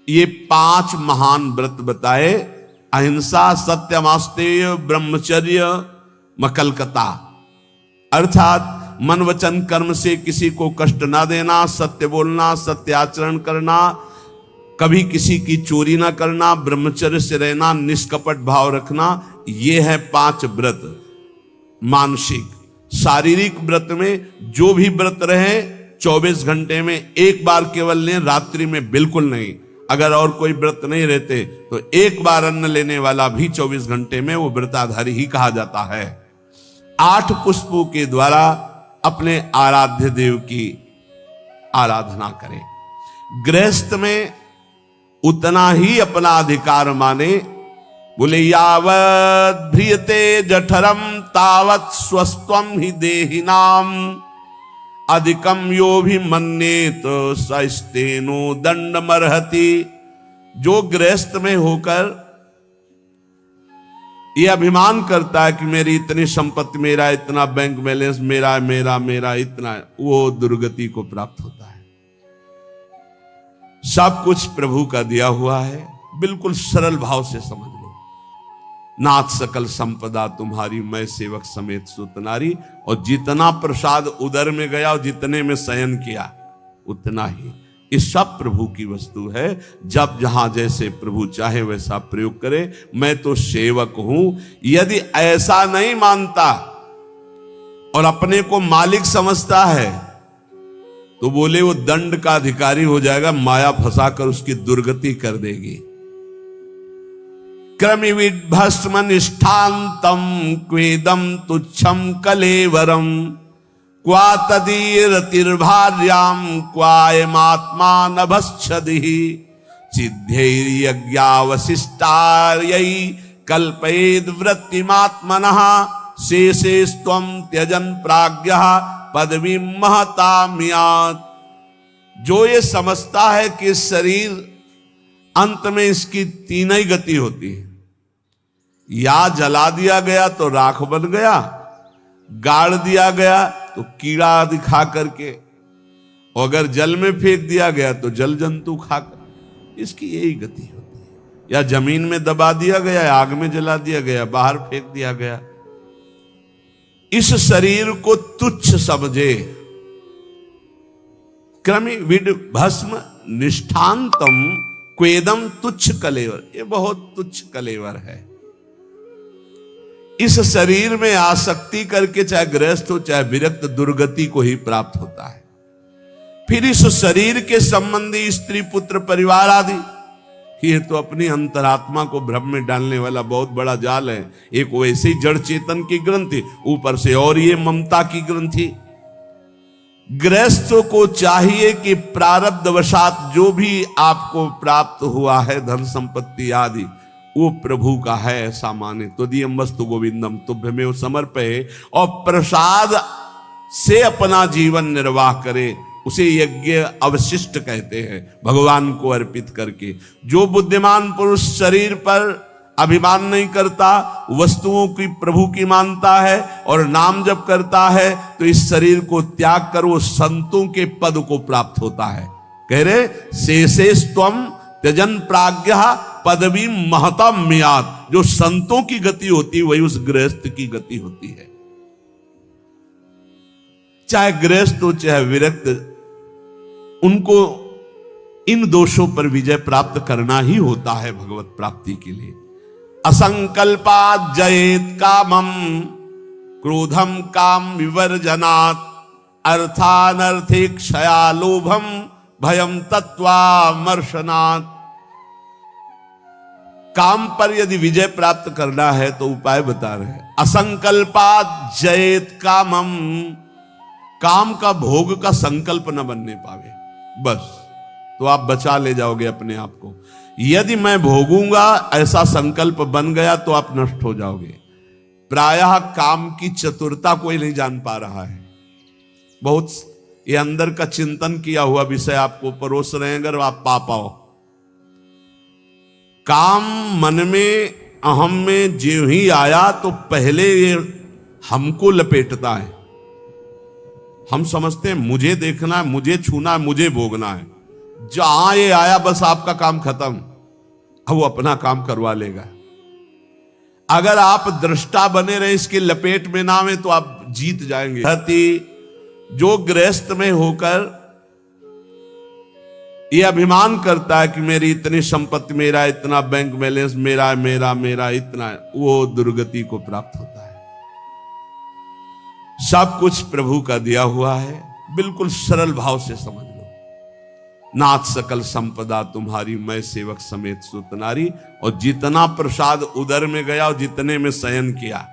ये 5 महान व्रत बताए। अहिंसा, सत्यमास्तेय, ब्रह्मचर्य, मकलकता, अर्थात मन वचन कर्म से किसी को कष्ट ना देना, सत्य बोलना, सत्य आचरण करना, कभी किसी की चोरी ना करना, ब्रह्मचर्य से रहना, निष्कपट भाव रखना। ये है 5 व्रत। मानसिक, शारीरिक व्रत में जो भी व्रत रहे 24 घंटे में एक बार केवल लें, रात्रि में बिल्कुल नहीं। अगर और कोई व्रत नहीं रहते तो एक बार अन्न लेने वाला भी 24 घंटे में वो व्रताधारी ही कहा जाता है। 8 पुष्पों के द्वारा अपने आराध्य देव की आराधना करें। गृहस्थ में उतना ही अपना अधिकार माने। बोले यावत् भ्रियते जठरम तावत् स्वस्त्वम ही देहिनाम अधिकम यो भी मन्येत सस्तेनो दंडमर्हति। जो गृहस्थ में होकर ये अभिमान करता है कि मेरी इतनी संपत्ति, मेरा इतना बैंक बैलेंस, मेरा मेरा मेरा इतना, वो दुर्गति को प्राप्त होता है। सब कुछ प्रभु का दिया हुआ है। बिल्कुल सरल भाव से समझ लो। नाथ सकल संपदा तुम्हारी, मैं सेवक समेत सुत नारी। और जितना प्रसाद उदर में गया और जितने में शयन किया उतना ही, ये सब प्रभु की वस्तु है। जब जहां जैसे प्रभु चाहे वैसा प्रयोग करे। मैं तो सेवक हूं। यदि ऐसा नहीं मानता और अपने को मालिक समझता है तो बोले वो दंड का अधिकारी हो जाएगा, माया फंसाकर उसकी दुर्गति कर देगी। क्रमिविद भस्म निष्ठांतम क्वेदम तुच्छम कलेवरम क्वा तदीरतिर्भार्याम क्वायमात्मा नभश्छदिहि सिद्धैर्यज्ञावशिष्टार्यै कल्पयेद् वृत्तिमात्मनः शेषेस्त्वं त्यजन प्राज्ञः पदवीं महतामियात्। जो ये समझता है कि शरीर अंत में इसकी 3 ही गति होती है, या जला दिया गया तो राख बन गया, गाड़ दिया गया तो कीड़ा दिखा करके, और अगर जल में फेंक दिया गया तो जल जंतु खाकर, इसकी यही गति होती है। या जमीन में दबा दिया गया, आग में जला दिया गया, बाहर फेंक दिया गया। इस शरीर को तुच्छ समझे। क्रमि विड भस्म निष्ठांतम क्वेदम तुच्छ कलेवर, ये बहुत तुच्छ कलेवर है। इस शरीर में आसक्ति करके चाहे गृहस्थ हो चाहे विरक्त, दुर्गति को ही प्राप्त होता है। फिर इस शरीर के संबंधी स्त्री पुत्र परिवार आदि, ये तो अपनी अंतरात्मा को भ्रम में डालने वाला बहुत बड़ा जाल है। एक वैसे ही जड़ चेतन की ग्रंथि, ऊपर से और ये ममता की ग्रंथि। गृहस्थ को चाहिए कि प्रारब्धवशात जो भी आपको प्राप्त हुआ है, धन संपत्ति आदि, वो प्रभु का है ऐसा माने। त्वदीयं वस्तु गोविंदम तुभ्यमेव समर्पये, और प्रसाद से अपना जीवन निर्वाह करे। उसे यज्ञ अवशिष्ट कहते हैं, भगवान को अर्पित करके। जो बुद्धिमान पुरुष शरीर पर अभिमान नहीं करता, वस्तुओं की प्रभु की मानता है और नाम जप करता है, तो इस शरीर को त्याग कर वो संतों के पद को प्राप्त होता है। कह रहे शेषेस्त्वं त्यजन प्राज्ञः पदवी महताम्यात्। जो संतों की गति होती है वही उस गृहस्थ की गति होती है। चाहे गृहस्थ हो चाहे विरक्त, उनको इन दोषों पर विजय प्राप्त करना ही होता है भगवत प्राप्ति के लिए। असंकल्पात् जयेत कामम क्रोधम काम विवर्जनात् अर्थानर्थे क्षया लोभम भयम तत्वामर्शनात्। काम पर यदि विजय प्राप्त करना है तो उपाय बता रहे हैं। असंकल्पात् जयेत कामम, काम का भोग का संकल्प न बनने पावे, बस तो आप बचा ले जाओगे अपने आप को। यदि मैं भोगूंगा ऐसा संकल्प बन गया तो आप नष्ट हो जाओगे। प्रायः काम की चतुरता कोई नहीं जान पा रहा है। बहुत ये अंदर का चिंतन किया हुआ विषय आपको परोस रहे हैं, अगर आप पा पाओ। काम मन में, अहम में जो ही आया तो पहले ये हमको लपेटता है। हम समझते हैं मुझे देखना है, मुझे छूना है, मुझे भोगना है। जहां ये आया बस आपका काम खत्म, अब वो अपना काम करवा लेगा। अगर आप दृष्टा बने रहे, इसके लपेट में ना आवे, तो आप जीत जाएंगे। जो गृहस्थ में होकर ये अभिमान करता है कि मेरी इतनी संपत्ति, मेरा इतना बैंक बैलेंस, मेरा मेरा मेरा इतना, वो दुर्गति को प्राप्त होता है। सब कुछ प्रभु का दिया हुआ है, बिल्कुल सरल भाव से समझ लो। नाथ सकल संपदा तुम्हारी, मैं सेवक समेत सुत नारी। और जितना प्रसाद उदर में गया और जितने में शयन किया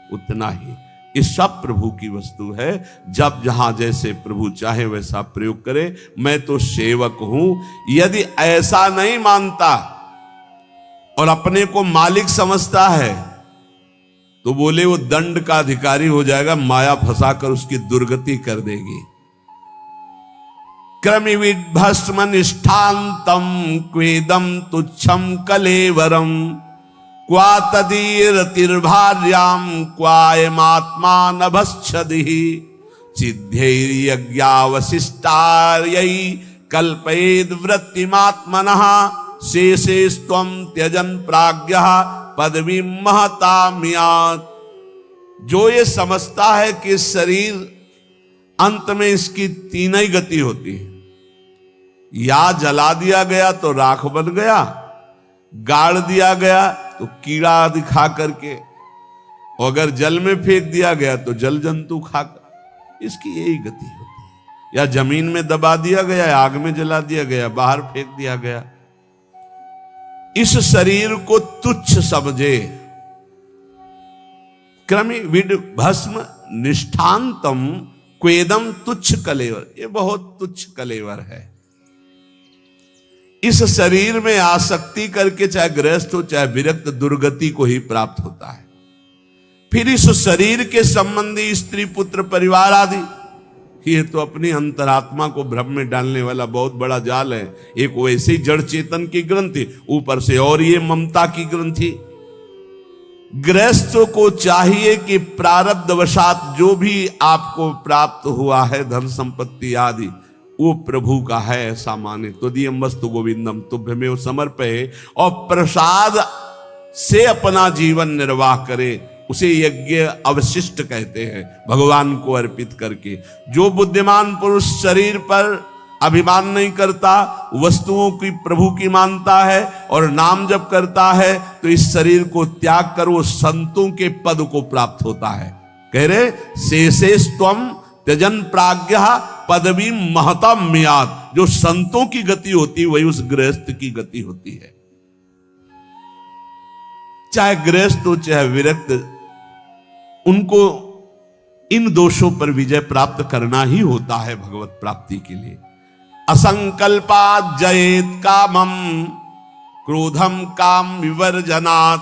उतना ही, ये सब प्रभु की वस्तु है। जब जहां जैसे प्रभु चाहे वैसा प्रयोग करे। मैं तो सेवक हूं। यदि ऐसा नहीं मानता और अपने को मालिक समझता है, तो बोले वो दंड का अधिकारी हो जाएगा, माया फंसाकर उसकी दुर्गति कर देगी। क्रमिविद भस्म निष्ठांतम क्वेदम तुच्छम कलेवरम, क्वा तदीरतिर्भार्याम क्वायमात्मा नभश्छदिहि, सिद्धैर्यज्ञावशिष्टार्यै कल्पयेद् वृत्तिमात्मनः, शेषेस्त्वं त्यजन प्राज्ञः पदवीं महतामियात्। जो ये समझता है कि शरीर अंत में इसकी तीन ही गति होती है, या जला दिया गया तो राख बन गया, गाड़ दिया गया तो कीड़ा दिखा करके, और अगर जल में फेंक दिया गया तो जल जंतु खाकर, इसकी यही गति होती है। या जमीन में दबा दिया गया, आग में जला दिया गया, बाहर फेंक दिया गया। इस शरीर को तुच्छ समझे। क्रमि विड भस्म निष्ठांतम क्वेदम तुच्छ कलेवर, ये बहुत तुच्छ कलेवर है। इस शरीर में आसक्ति करके चाहे गृहस्थ हो चाहे विरक्त, दुर्गति को ही प्राप्त होता है। फिर इस शरीर के संबंधी स्त्री पुत्र परिवार आदि, ये तो अपनी अंतरात्मा को भ्रम में डालने वाला बहुत बड़ा जाल है। एक वैसे ही जड़ चेतन की ग्रंथि, ऊपर से और ये ममता की ग्रंथि। गृहस्थ को चाहिए कि प्रारब्धवशात जो भी आपको प्राप्त हुआ है, धन संपत्ति आदि, वो प्रभु का है ऐसा माने। तो दियम वस्तु गोविंदम तुभ्यमेव समर्पये, और प्रसाद से अपना जीवन निर्वाह करे। उसे यज्ञ अवशिष्ट कहते हैं, भगवान को अर्पित करके। जो बुद्धिमान पुरुष शरीर पर अभिमान नहीं करता, वस्तुओं की प्रभु की मानता है और नाम जप करता है, तो इस शरीर को त्याग कर वो संतों के पद को प्राप्त होता है। कह रहे शेषेस्त्वं त्यजन प्राज्ञः पदवी महताम्यात्। जो संतों की गति होती है वही उस गृहस्थ की गति होती है। चाहे गृहस्थ हो चाहे विरक्त, उनको इन दोषों पर विजय प्राप्त करना ही होता है भगवत प्राप्ति के लिए। असंकल्पात् जयेत कामम क्रोधम काम विवर्जनात्,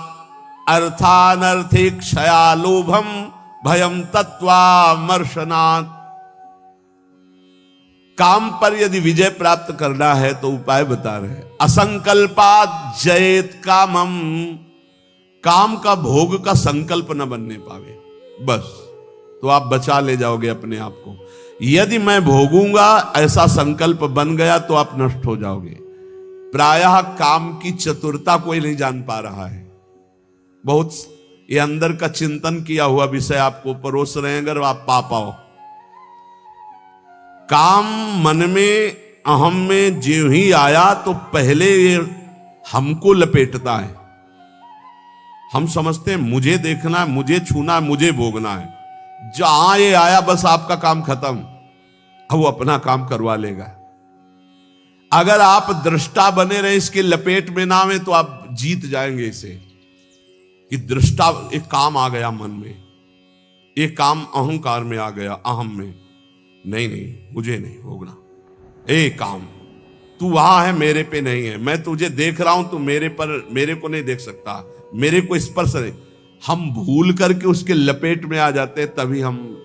अर्थानर्थे क्षया लोभम भयम तत्वामर्शनात्। काम पर यदि विजय प्राप्त करना है तो उपाय बता रहे हैं। असंकल्पात् जयेत कामम, काम का भोग का संकल्प न बनने पावे, बस तो आप बचा ले जाओगे अपने आप को। यदि मैं भोगूंगा ऐसा संकल्प बन गया तो आप नष्ट हो जाओगे। प्रायः काम की चतुरता कोई नहीं जान पा रहा है। बहुत ये अंदर का चिंतन किया हुआ विषय आपको परोस रहे हैं, अगर आप पा पाओ। काम मन में, अहम में ज्यों ही आया तो पहले ये हमको लपेटता है। हम समझते हैं मुझे देखना है, मुझे छूना है, मुझे भोगना है। जहां ये आया बस आपका काम खत्म, अब वो अपना काम करवा लेगा। अगर आप दृष्टा बने रहे, इसके लपेट में ना आवे, तो आप जीत जाएंगे इसे। कि दृष्टा, एक काम आ गया मन में, एक काम अहंकार में आ गया, अहम में, नहीं नहीं मुझे नहीं भोगना। ए काम, तू वहां है, मेरे पे नहीं है। मैं तुझे देख रहा हूं, तू मेरे को नहीं देख सकता, मेरे को स्पर्श नहीं। हम भूल करके उसके लपेट में आ जाते हैं, तभी हम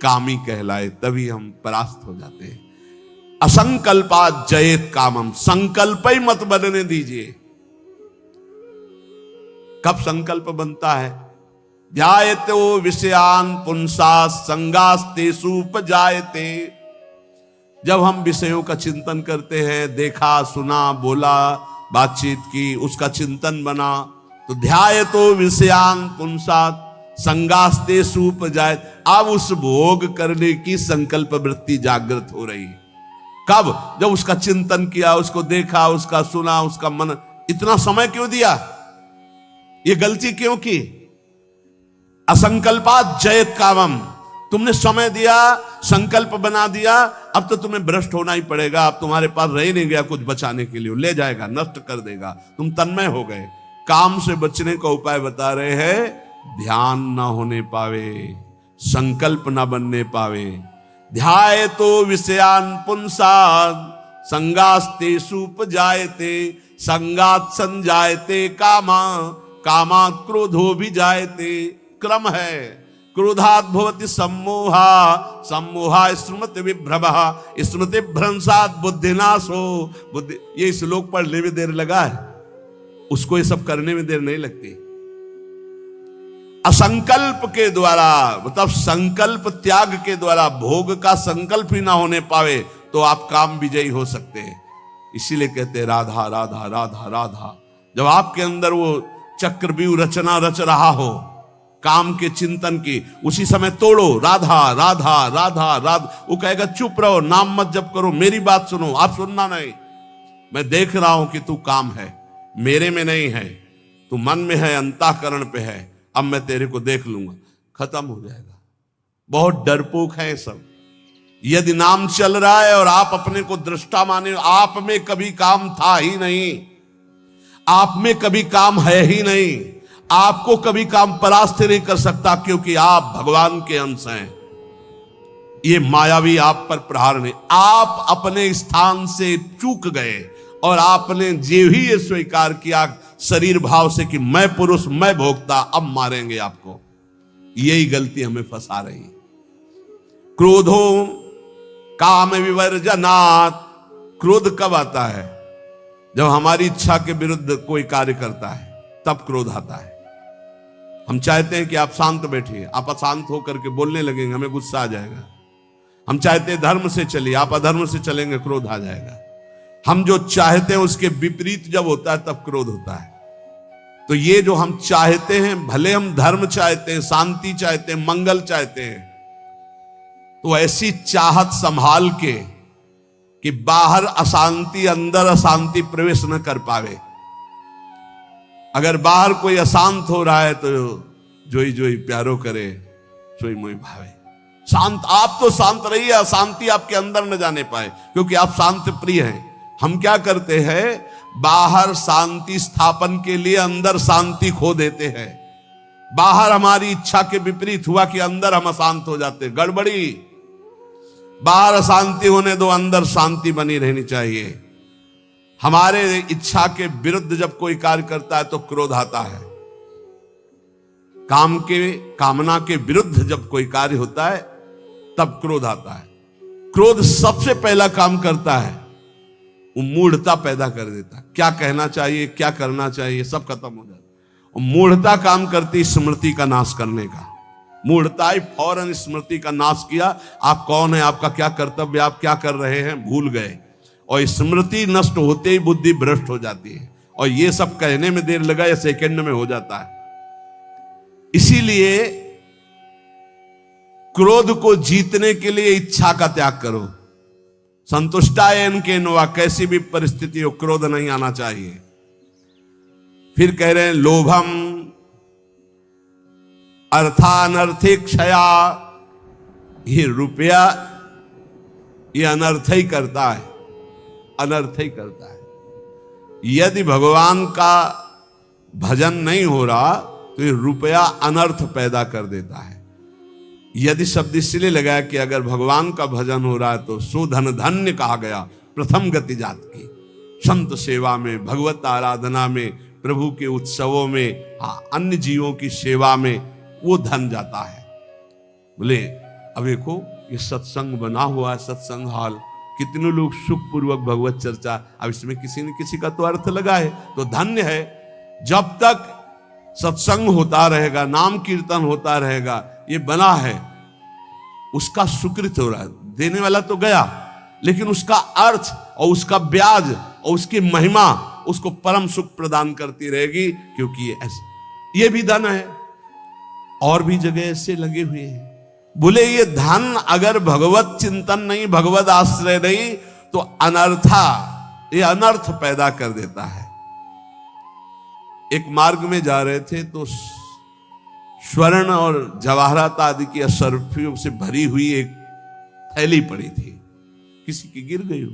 कामी कहलाए, तभी हम परास्त हो जाते हैं। असंकल्पात् जयेत कामम, संकल्प ही मत बनने दीजिए। कब संकल्प बनता है? ध्यायतो विषयान पुंसा संगास्तेषु उपजायते, जब हम विषयों का चिंतन करते हैं, देखा सुना बोला बातचीत की, उसका चिंतन बना, तो ध्याय तो विषयान पुंसात संगास्ते सूपजाय। अब उस भोग करने की संकल्प वृत्ति जागृत हो रही है। कब? जब उसका चिंतन किया, उसको देखा, उसका सुना, उसका मन। इतना समय क्यों दिया? ये गलती क्यों की? असंकल्पात जयत कामम। तुमने समय दिया, संकल्प बना दिया, अब तो तुम्हें भ्रष्ट होना ही पड़ेगा। अब तुम्हारे पास रह नहीं गया कुछ बचाने के लिए, ले जाएगा, नष्ट कर देगा, तुम तन्मय हो गए। काम से बचने का उपाय बता रहे हैं, ध्यान ना होने पावे, संकल्प ना बनने पावे। ध्याय तो विषयान पुंसाद संगास्ते सूपजायते संगात संजायते कामा कामात क्रोधो भी जायते। क्रम है, क्रोधात भवति सम्मोहा सम्मोहा स्मृति विभ्रमः स्मृति भ्रंशात बुद्धिनाशो। बुद्धि, ये श्लोक पढ़ने में देर लगा है, उसको ये सब करने में देर नहीं लगती। असंकल्प के द्वारा, मतलब संकल्प त्याग के द्वारा, भोग का संकल्प ही ना होने पावे तो आप काम विजयी हो सकते हैं। इसीलिए कहते हैं राधा राधा राधा राधा। जब आपके अंदर वो चक्रव्यूह रचना रच रहा हो काम के चिंतन की, उसी समय तोड़ो, राधा राधा राधा राधा। वो कहेगा चुप रहो, नाम मत जप करो, मेरी बात सुनो। आप सुनना नहीं, मैं देख रहा हूं कि तू काम है, मेरे में नहीं है, तू मन में है, अंतःकरण पे है, अब मैं तेरे को देख लूंगा, खत्म हो जाएगा। बहुत डरपोक है सब। यदि नाम चल रहा है और आप अपने को दृष्टा माने, आप में कभी काम था ही नहीं, आप में कभी काम है ही नहीं, आपको कभी काम परास्त नहीं कर सकता, क्योंकि आप भगवान के अंश हैं। ये मायावी आप पर प्रहार नहीं, आप अपने स्थान से चूक गए और आपने जे ही ये स्वीकार किया शरीर भाव से कि मैं पुरुष, मैं भोक्ता, अब मारेंगे आपको। यही गलती हमें फंसा रही है। क्रोधो काम विवर्जनात्। क्रोध कब आता है? जब हमारी इच्छा के विरुद्ध कोई कार्य करता है, तब क्रोध आता है। हम चाहते हैं कि आप शांत बैठिए, आप अशांत होकर के बोलने लगेंगे, हमें गुस्सा आ जाएगा। हम चाहते हैं धर्म से चलिए, आप अधर्म से चलेंगे, क्रोध आ जाएगा। हम जो चाहते हैं उसके विपरीत जब होता है तब क्रोध होता है। तो ये जो हम चाहते हैं, भले हम धर्म चाहते हैं, शांति चाहते हैं, मंगल चाहते हैं, तो ऐसी चाहत संभाल के कि बाहर अशांति, अंदर अशांति प्रवेश न कर पावे। अगर बाहर कोई अशांत हो रहा है तो जोई जोई प्यारो करे, सोई मोई भावे। शांत, आप तो शांत रहिए, अशांति आपके अंदर न जाने पाए, क्योंकि आप शांत प्रिय हैं। हम क्या करते हैं, बाहर शांति स्थापन के लिए अंदर शांति खो देते हैं। बाहर हमारी इच्छा के विपरीत हुआ कि अंदर हम अशांत हो जाते, गड़बड़ी। बाहर अशांति होने दो, अंदर शांति बनी रहनी चाहिए। हमारे इच्छा के विरुद्ध जब कोई कार्य करता है तो क्रोध आता है। कामना के विरुद्ध जब कोई कार्य होता है तब क्रोध आता है। क्रोध सबसे पहला काम करता है, वो मूढ़ता पैदा कर देता है। क्या कहना चाहिए, क्या करना चाहिए, सब खत्म हो जाता है। मूढ़ता काम करती स्मृति का नाश करने का। मूढ़ता ही फौरन स्मृति का नाश किया। आप कौन है, आपका क्या कर्तव्य, आप क्या कर रहे हैं, भूल गए। और स्मृति नष्ट होते ही बुद्धि भ्रष्ट हो जाती है। और ये सब कहने में देर लगा या सेकंड में हो जाता है। इसीलिए क्रोध को जीतने के लिए इच्छा का त्याग करो। संतुष्टायन के नवा, कैसी भी परिस्थिति हो क्रोध नहीं आना चाहिए। फिर कह रहे हैं लोभम अर्थानर्थिक क्षया। ये रुपया ये अनर्थ ही करता है, अनर्थ ही करता है। यदि भगवान का भजन नहीं हो रहा तो ये रुपया अनर्थ पैदा कर देता है। यदि शब्द इसलिए लगाया कि अगर भगवान का भजन हो रहा है तो सुधन धन्य कहा गया। प्रथम गति जात की संत सेवा में, भगवत आराधना में, प्रभु के उत्सवों में, अन्य जीवों की सेवा में वो धन जाता है। बोले अब देखो ये सत्संग बना हुआ है, सत्संग हॉल, कितने लोग सुखपूर्वक भगवत चर्चा, अब इसमें किसी न किसी का तो अर्थ लगा है, तो धन्य है। जब तक सत्संग होता रहेगा, नाम कीर्तन होता रहेगा, ये बना है, उसका सुकृत हो रहा है। देने वाला तो गया, लेकिन उसका अर्थ और उसका ब्याज और उसकी महिमा उसको परम सुख प्रदान करती रहेगी, क्योंकि ये भी धन है। और भी जगह ऐसे लगे हुए हैं। बोले ये धन अगर भगवत चिंतन नहीं, भगवत आश्रय नहीं, तो अनर्था, ये अनर्थ पैदा कर देता है। एक मार्ग में जा रहे थे तो स्वर्ण और जवाहरात आदि की असरफियों से भरी हुई एक थैली पड़ी थी, किसी की गिर गई हो।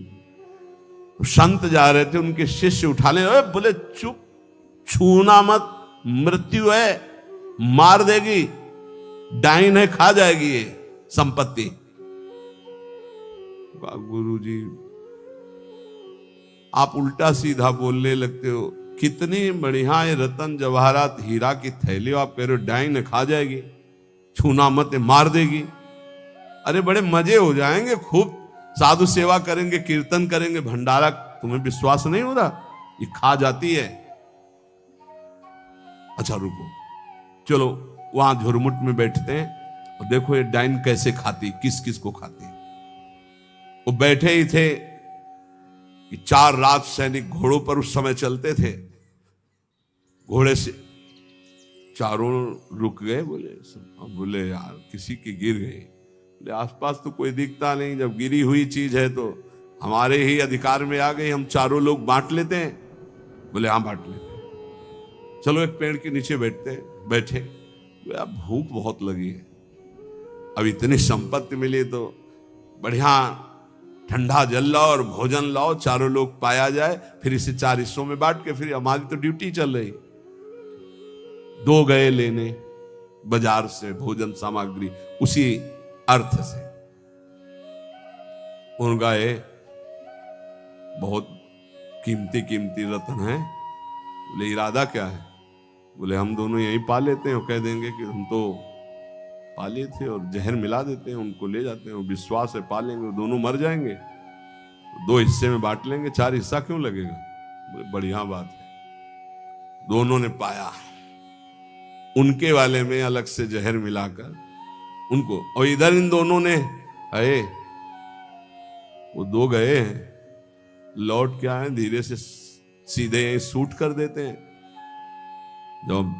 तो संत जा रहे थे, उनके शिष्य उठा ले, बोले चुप, छूना मत, मृत्यु है, मार देगी, डाइन है, खा जाएगी ये संपत्ति। गुरु जी आप उल्टा सीधा बोलने लगते हो, कितनी बढ़िया ये रतन जवाहरात हीरा की थैली, आप कह रहे हो डाइन है, खा जाएगी, छूना मत, मार देगी। अरे बड़े मजे हो जाएंगे, खूब साधु सेवा करेंगे, कीर्तन करेंगे, भंडारा, तुम्हें विश्वास नहीं हो रहा ये खा जाती है। अच्छा रुको, चलो वहां झुरमुट में बैठते हैं और देखो ये डाइन कैसे खाती, किस किस को खाती। वो बैठे ही थे कि 4 राज सैनिक घोड़ों पर उस समय चलते थे। घोड़े से चारों रुक गए, बोले यार किसी की गिर गई। बोले आसपास तो कोई दिखता नहीं, जब गिरी हुई चीज है तो हमारे ही अधिकार में आ गई, हम चारों लोग बांट लेते हैं। बोले हाँ बांट लेते हैं, चलो एक पेड़ के नीचे बैठते हैं। बैठे, अब भूख बहुत लगी है, अब इतनी संपत्ति मिली तो बढ़िया ठंडा जल लाओ और भोजन लाओ, चारों लोग पाया जाए, फिर इसे 4 हिस्सों में बांट के, फिर हमारी तो ड्यूटी चल रही। 2 गए लेने बाजार से भोजन सामग्री, उसी अर्थ से। उन गए, बहुत कीमती कीमती रत्न है। बोले इरादा क्या है? बोले हम दोनों यहीं पा लेते हैं, कह देंगे कि हम तो पाले थे और जहर मिला देते हैं, उनको ले जाते हैं, विश्वास है पालेंगे, दोनों मर जाएंगे, 2 हिस्से में बांट लेंगे, 4 हिस्सा क्यों लगेगा? बोले बढ़िया बात है। दोनों ने पाया, उनके वाले में अलग से जहर मिलाकर उनको, और इधर इन दोनों ने आए, वो 2 गए हैं, लौट के आए, धीरे से सीधे शूट कर देते हैं। जब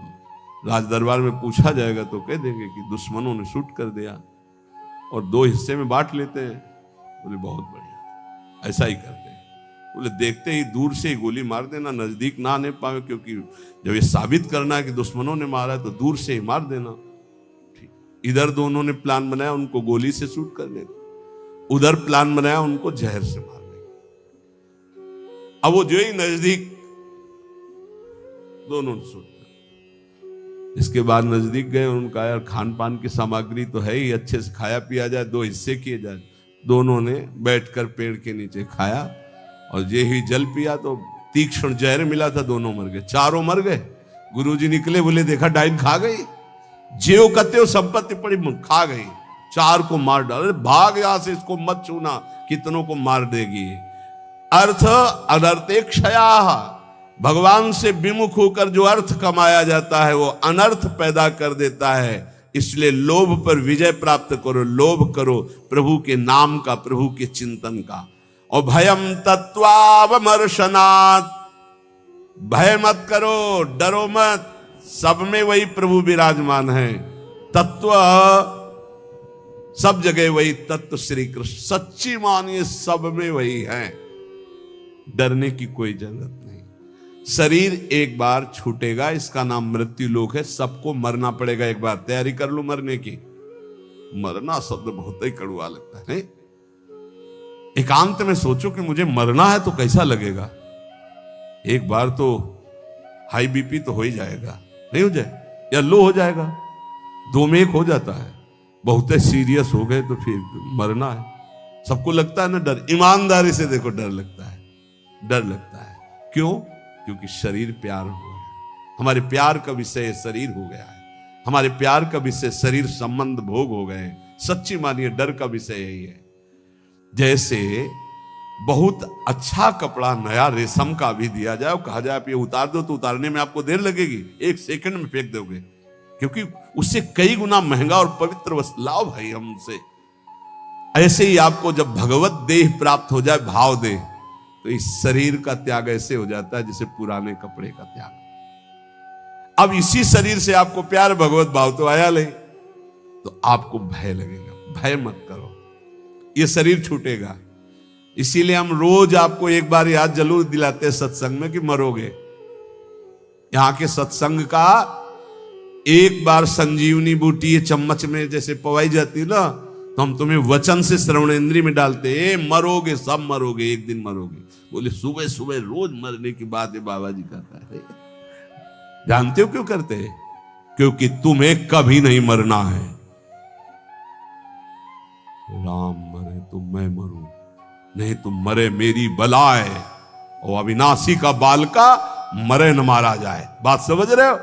राज दरबार में पूछा जाएगा तो कह देंगे कि दुश्मनों ने शूट कर दिया और 2 हिस्से में बांट लेते हैं। बोले बहुत बढ़िया, ऐसा ही करते हैं। बोले देखते ही दूर से ही गोली मार देना, नजदीक ना आने पाए, क्योंकि जब ये साबित करना है कि दुश्मनों ने मारा है तो दूर से ही मार देना। ठीक, इधर दोनों ने प्लान बनाया उनको गोली से शूट करने, उधर प्लान बनाया उनको जहर से मारने। अब वो जो ही नजदीक, दोनों ने शूट। इसके बाद नजदीक गए, उनका यार खान पान की सामग्री तो है ही, अच्छे से खाया पिया जाए, 2 हिस्से किए जाए। दोनों ने बैठकर पेड़ के नीचे खाया और ये ही जल पिया तो तीक्ष्ण जहर मिला था, दोनों मर गए, चारों मर गए। गुरुजी निकले, बोले देखा डाइन खा गई, जेव कते संपत्ति पड़ी खा गई, 4 को मार डाले, भाग यहां से, इसको मत छूना, कितनों को मार देगी। अर्थ अनर्थे क्षया, भगवान से विमुख होकर जो अर्थ कमाया जाता है वो अनर्थ पैदा कर देता है। इसलिए लोभ पर विजय प्राप्त करो, लोभ करो प्रभु के नाम का, प्रभु के चिंतन का। और भयम तत्वावमर्शनात्, भय मत करो, डरो मत, सब में वही प्रभु विराजमान है। तत्व सब जगह वही तत्व श्री कृष्ण, सच्ची मानिए सब में वही है, डरने की कोई जरूरत नहीं। शरीर एक बार छूटेगा, इसका नाम मृत्यु लोक है, सबको मरना पड़ेगा एक बार, तैयारी कर लो मरने की। मरना शब्द बहुत ही कड़वा लगता है नहीं? एकांत में सोचो कि मुझे मरना है तो कैसा लगेगा। एक बार तो हाई बीपी तो हो ही जाएगा, नहीं हो जाए, या लो हो जाएगा, 2 में 1 हो जाता है। बहुत सीरियस हो गए तो फिर मरना है, सबको लगता है ना डर। ईमानदारी से देखो, डर लगता है, डर लगता है। क्यों? क्योंकि शरीर प्यार हो गया, हमारे प्यार का विषय शरीर हो गया है, हमारे प्यार का विषय शरीर संबंध भोग हो गए। सच्ची मानिए डर का विषय यही है। जैसे बहुत अच्छा कपड़ा नया रेशम का भी दिया जाए और कहा जाए आप ये उतार दो, तो उतारने में आपको देर लगेगी, 1 सेकंड में फेंक दोगे, क्योंकि उससे कई गुना महंगा और पवित्र वस्त्र लाओ भाई हमसे। ऐसे ही आपको जब भगवत देह प्राप्त हो जाए, भाव देह, तो इस शरीर का त्याग ऐसे हो जाता है जैसे पुराने कपड़े का त्याग। अब इसी शरीर से आपको प्यार भगवत भाव तो आया नहीं, तो आपको भय लगेगा। भय मत करो, ये शरीर छूटेगा। इसीलिए हम रोज आपको एक बार याद जरूर दिलाते हैं सत्संग में कि मरोगे। यहां के सत्संग का एक बार संजीवनी बूटी ये चम्मच में जैसे पवाई जाती है ना, तो हम तुम्हें वचन से श्रवणेंद्रिय में डालते, मरोगे, सब मरोगे, एक दिन मरोगे। बोले सुबह सुबह रोज मरने की बात है बाबा जी कहता है। जानते हो क्यों करते हैं? क्योंकि तुम्हें कभी नहीं मरना है। राम मरे तो मैं मरूं, नहीं तुम मरे मेरी बलाए, और अविनाशी का बालका मरे न मारा जाए। बात समझ रहे हो?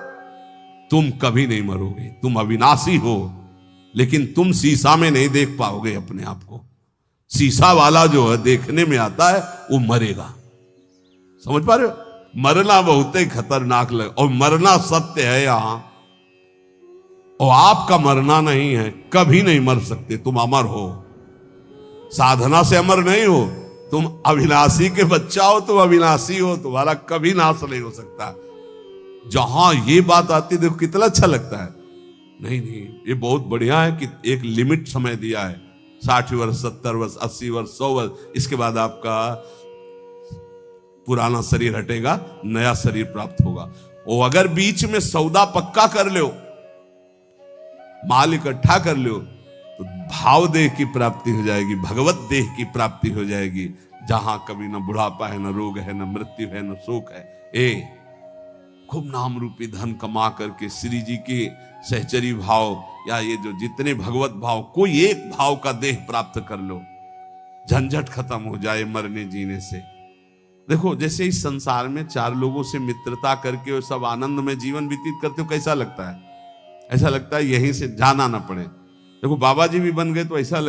तुम कभी नहीं मरोगे, तुम अविनाशी हो, लेकिन तुम शीशा में नहीं देख पाओगे अपने आप को। शीशा वाला जो है देखने में आता है, वो मरेगा। समझ पा रहे हो? मरना बहुत ही खतरनाक लगे, और मरना सत्य है यहां, और आपका मरना नहीं है। कभी नहीं मर सकते, तुम अमर हो। साधना से अमर नहीं हो, तुम अविनाशी के बच्चा हो, तुम अविनाशी हो, तुम्हारा कभी नाश नहीं हो सकता। जहां ये बात आती, देखो कितना अच्छा लगता है। नहीं, ये बहुत बढ़िया है कि एक लिमिट समय दिया है, 60 वर्ष, 70 वर्ष, 80 वर्ष, 100 वर्ष, इसके बाद आपका पुराना शरीर हटेगा, नया शरीर प्राप्त होगा। और अगर बीच में सौदा पक्का कर लो, माल इकट्ठा कर लो, तो भाव देह की प्राप्ति हो जाएगी, भगवत देह की प्राप्ति हो जाएगी, जहां कभी न बुढ़ापा है, न रोग है, न मृत्यु है, न शोक है। खूब नाम रूपी धन कमा करके श्री जी के सहचरी भाव, या ये जो जितने भगवत भाव, कोई एक भाव का देह प्राप्त कर लो, झंझट खत्म हो जाए मरने जीने से। देखो, जैसे इस संसार में 4 लोगों से मित्रता करके और सब आनंद में जीवन व्यतीत करते हो, कैसा लगता है? ऐसा लगता है यहीं से जाना ना पड़े। देखो, बाबा जी भी बन गए तो ऐसा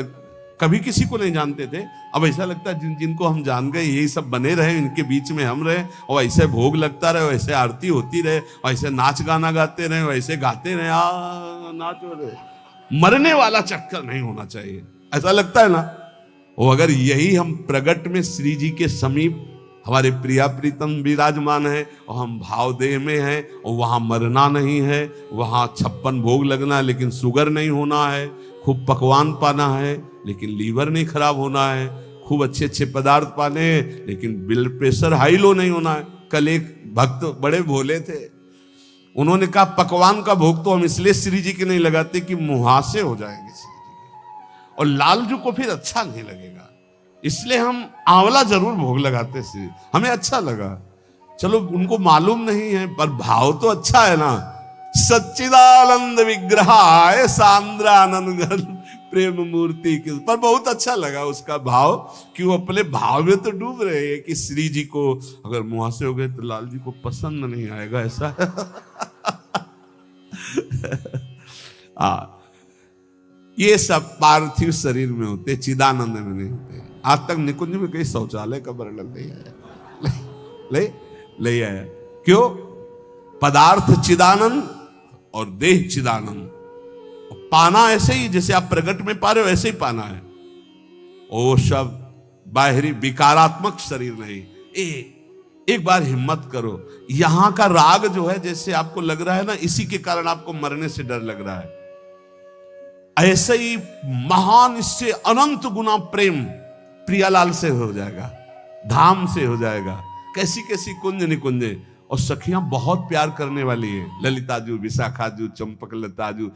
कभी किसी को नहीं जानते थे, अब ऐसा लगता है जिनको हम जान गए यही सब बने रहे, इनके बीच में हम रहे, और ऐसे भोग लगता रहे, वैसे आरती होती रहे, वैसे नाच गाना गाते रहे, वैसे गाते रहे, नाचो रहे। मरने वाला चक्कर नहीं होना चाहिए, ऐसा लगता है ना। और अगर यही हम प्रगट में श्री जी के समीप हमारे प्रिया प्रीतम विराजमान है, और हम भाव देह में हैं, और वहां मरना नहीं है, वहां 56 भोग लगना है लेकिन शुगर नहीं होना है, खूब पकवान पाना है लेकिन लीवर नहीं खराब होना है, खूब अच्छे अच्छे पदार्थ पाने हैं लेकिन ब्लड प्रेशर हाई लो नहीं होना है। कल एक भक्त बड़े भोले थे, उन्होंने कहा पकवान का भोग तो हम इसलिए श्री जी के नहीं लगाते कि मुहासे हो जाएंगे श्री जी के, और लालजू को फिर अच्छा नहीं लगेगा, इसलिए हम आंवला जरूर भोग लगाते श्री, हमें अच्छा लगा। चलो उनको मालूम नहीं है, पर भाव तो अच्छा है ना। सच्चिदानंद विग्रहाय सांद्रानंद प्रेम मूर्ति के, पर बहुत अच्छा लगा उसका भाव, कि वो अपने भाव में तो डूब रहे हैं कि श्री जी को अगर मुहासे हो गए तो लाल जी को पसंद नहीं आएगा, ऐसा। ये सब पार्थिव शरीर में होते, चिदानंद में नहीं होते। आज तक निकुंज में कहीं शौचालय का वर्णन नहीं आया, ले आया। क्यों? पदार्थ चिदानंद और देह चिदानंद। पाना ऐसे ही जैसे आप प्रगट में पा रहे हो, ऐसे ही पाना है। ओ सब बाहरी विकारात्मक शरीर नहीं। एक बार हिम्मत करो, यहां का राग जो है जैसे आपको लग रहा है ना, इसी के कारण आपको मरने से डर लग रहा है। ऐसे ही महान, इससे अनंत गुना प्रेम प्रियालाल से हो जाएगा, धाम से हो जाएगा। कैसी कैसी कुंज निकुंजे, और सखियां बहुत प्यार करने वाली है। ललिताजू, विशाखाजू, चंपक लताजू,